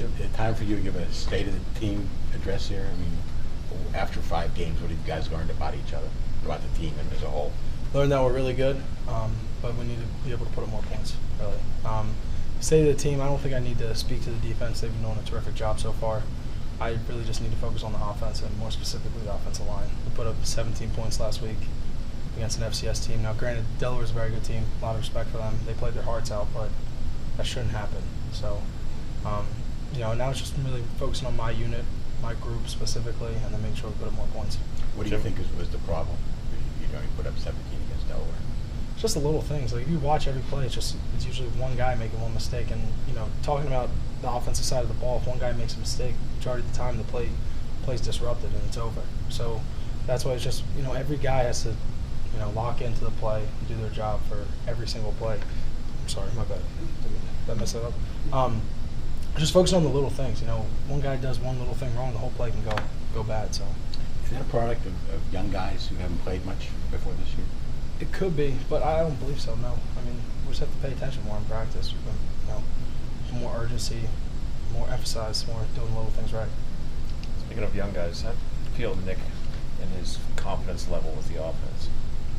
it time for you to give a state of the team address here? I mean, after 5 games, what have you guys learned about each other, about the team and as a whole? Learned that we're really good, but we need to be able to put up more points, really. State of the team, I don't think I need to speak to the defense. They've been doing a terrific job so far. I really just need to focus on the offense and more specifically the offensive line. We put up 17 points last week against an FCS team. Now, granted, Delaware's a very good team. A lot of respect for them. They played their hearts out, but that shouldn't happen. So, now it's just really focusing on my unit, my group specifically, and then make sure we put up more points. What do you think was the problem? You only put up 17 against Delaware. It's just the little things. Like if you watch every play, it's usually one guy making one mistake. And talking about the offensive side of the ball, if one guy makes a mistake, majority of the time the play's disrupted and it's over. So that's why it's just every guy has to lock into the play and do their job for every single play. I'm sorry, my bad. Did I mess that up? Just focus on the little things. One guy does one little thing wrong, the whole play can go bad. So is that a product of young guys who haven't played much before this year? It could be, but I don't believe so, no. I mean, we just have to pay attention more in practice. More urgency, more emphasis, more doing little things right. Speaking of young guys, how do you feel Nick and his confidence level with the offense?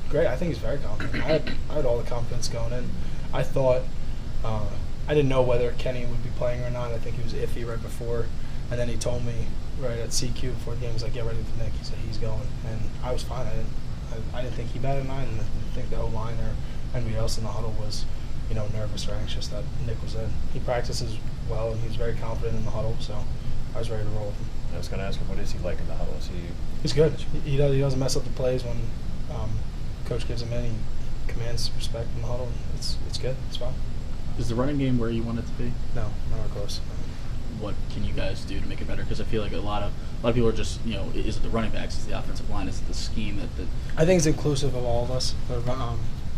Great. I think he's very confident. I had all the confidence going in. I thought I didn't know whether Kenny would be playing or not. I think he was iffy right before, and then he told me right at CQ before the game, he's like, "Get ready for Nick." He said he's going, and I was fine. I didn't think he batted an eye, and I didn't think the O-line or anybody else in the huddle was, nervous or anxious that Nick was in. He practices well, and he's very confident in the huddle, so I was ready to roll with him. I was going to ask him, what is he like in the huddle? He's good. He doesn't mess up the plays when Coach gives him in. He commands respect in the huddle. It's good. It's fine. Is the running game where you want it to be? No, nowhere close. What can you guys do to make it better? Because I feel like a lot of people are just, is it the running backs, is it the offensive line, is it the scheme that I think it's inclusive of all of us. The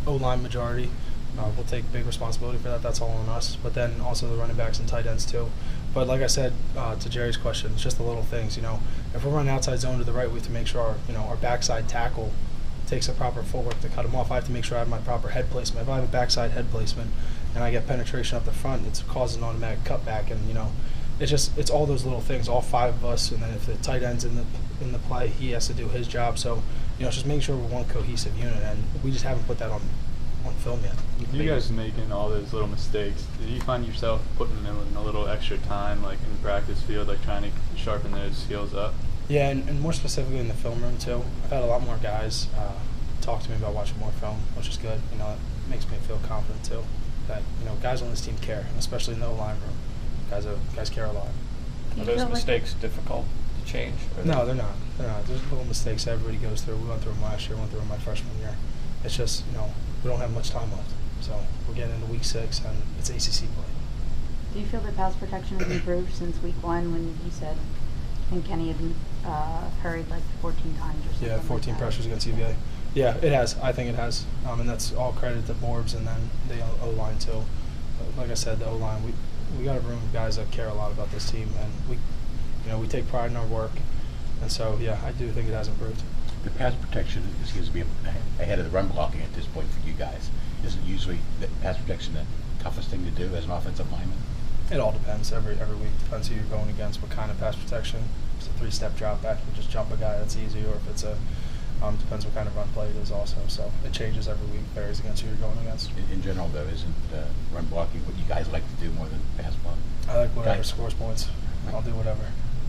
O-line majority will take big responsibility for that. That's all on us. But then also the running backs and tight ends too. But like I said to Jerry's question, it's just the little things. If we're running outside zone to the right, we have to make sure our backside tackle takes the proper footwork to cut him off. I have to make sure I have my proper head placement. If I have a backside head placement and I get penetration up the front, it's causing an automatic cutback, and it's all those little things, all 5 of us, and then if the tight end's in the play, he has to do his job. So it's just making sure we're one cohesive unit, and we just haven't put that on film yet. You guys making all those little mistakes, did you find yourself putting in a little extra time, like in the practice field, like trying to sharpen those skills up? Yeah, and more specifically in the film room too. I've had a lot more guys talk to me about watching more film, which is good. It makes me feel confident too. That guys on this team care, and especially in the O-line room, guys care a lot. Are those mistakes difficult to change? No, they're not. There's little mistakes everybody goes through. We went through them last year. Went through them my freshman year. It's just we don't have much time left, so we're getting into week 6 and it's ACC play. Do you feel that pass protection has improved since week 1 when you said I think Kenny had hurried like 14 times or something? Yeah, 14 pressures against UVA. Yeah, it has. I think it has, and that's all credit to Borbs and then the O-line too. Like I said, the O-line, we got a room of guys that care a lot about this team, and we take pride in our work, and so yeah, I do think it has improved. The pass protection seems to be ahead of the run blocking at this point for you guys. Isn't usually the pass protection the toughest thing to do as an offensive lineman? It all depends. Every week depends who you're going against, what kind of pass protection. If it's a 3-step drop back, you just jump a guy, that's easy, or if it's a depends what kind of run play it is also. So it changes every week, varies against who you're going against. In general, though, isn't run blocking what you guys like to do more than pass blocking? I like whatever scores points. I'll do whatever.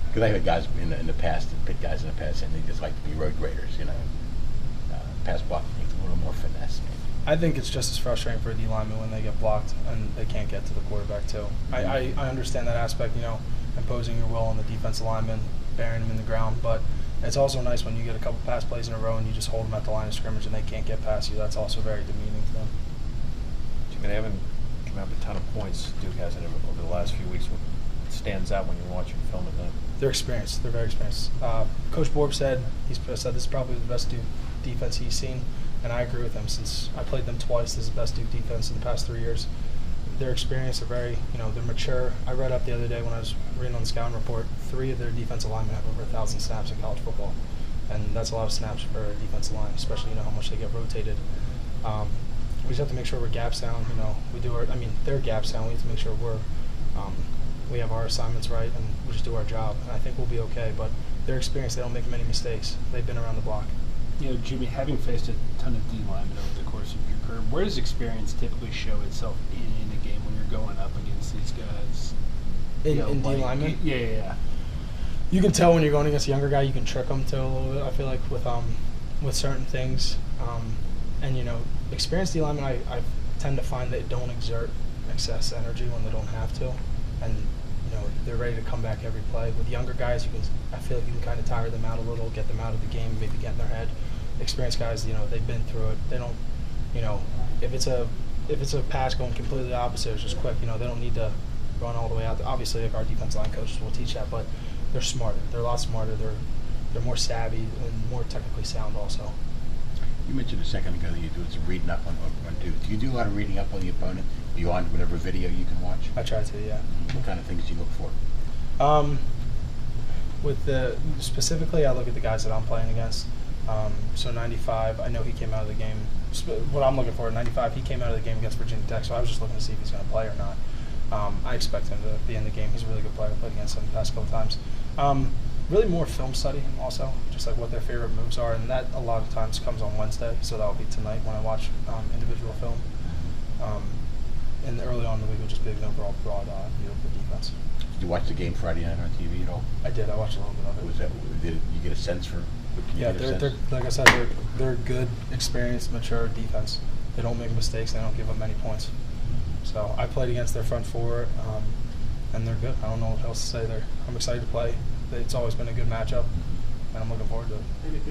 Because I've had guys in the past, Pitt guys in the past, and they just like to be road graders, Pass blocking needs a little more finesse, maybe. I think it's just as frustrating for a D lineman when they get blocked and they can't get to the quarterback too. I understand that aspect, imposing your will on the defensive lineman, burying him in the ground, but it's also nice when you get a couple pass plays in a row and you just hold them at the line of scrimmage and they can't get past you. That's also very demeaning to them. They haven't come out with a ton of points, Duke hasn't, over the last few weeks. What stands out when you're watching film of them? They're experienced. They're very experienced. Coach Borb said this is probably the best Duke defense he's seen, and I agree with him. Since I played them twice, this is the best Duke defense in the past 3 years. They're experienced. They're very, they're mature. I read up the other day when I was reading on the scouting report, 3 of their defensive linemen have over 1,000 snaps in college football, and that's a lot of snaps for a defensive line, especially how much they get rotated. We just have to make sure we're gap sound. They're gap sound. We have to make sure we're we have our assignments right, and we just do our job. And I think we'll be okay. But they're experienced; they don't make many mistakes. They've been around the block. You know, Jimmy, having faced a ton of D linemen over the course of your career, where does experience typically show itself in a game when you're going up against these guys? In D linemen? Yeah. You can tell when you're going against a younger guy. You can trick them to a little bit. I feel like with certain things, and experienced D linemen, I tend to find they don't exert excess energy when they don't have to, and they're ready to come back every play. With younger guys, I feel like you can kind of tire them out a little, get them out of the game, maybe get in their head. Experienced guys, they've been through it. They don't, if it's a pass going completely opposite, it's just quick. They don't need to run all the way out there. Obviously, like our defensive line coaches will teach that, but they're smarter. They're a lot smarter. They're more savvy and more technically sound also. You mentioned a second ago that you do some reading up on dudes. Do you do a lot of reading up on the opponent beyond whatever video you can watch? I try to, yeah. What kind of things do you look for? Specifically, I look at the guys that I'm playing against. So 95, I know he came out of the game. What I'm looking for at 95, he came out of the game against Virginia Tech, so I was just looking to see if he's going to play or not. I expect him to be in the game. He's a really good player. I played against him the past couple times. Really more film study also, just like what their favorite moves are, and that a lot of times comes on Wednesday, so that'll be tonight when I watch individual film. And early on in the week will just be an overall broad view of the defense. Did you watch the game Friday night on TV at all? I did. I watched a little bit of it. Did you get a sense for? Yeah, they're like I said, they're good, experienced, mature defense. They don't make mistakes. They don't give up many points. So I played against their front four, and they're good. I don't know what else to say. I'm excited to play. It's always been a good matchup, and I'm looking forward to it.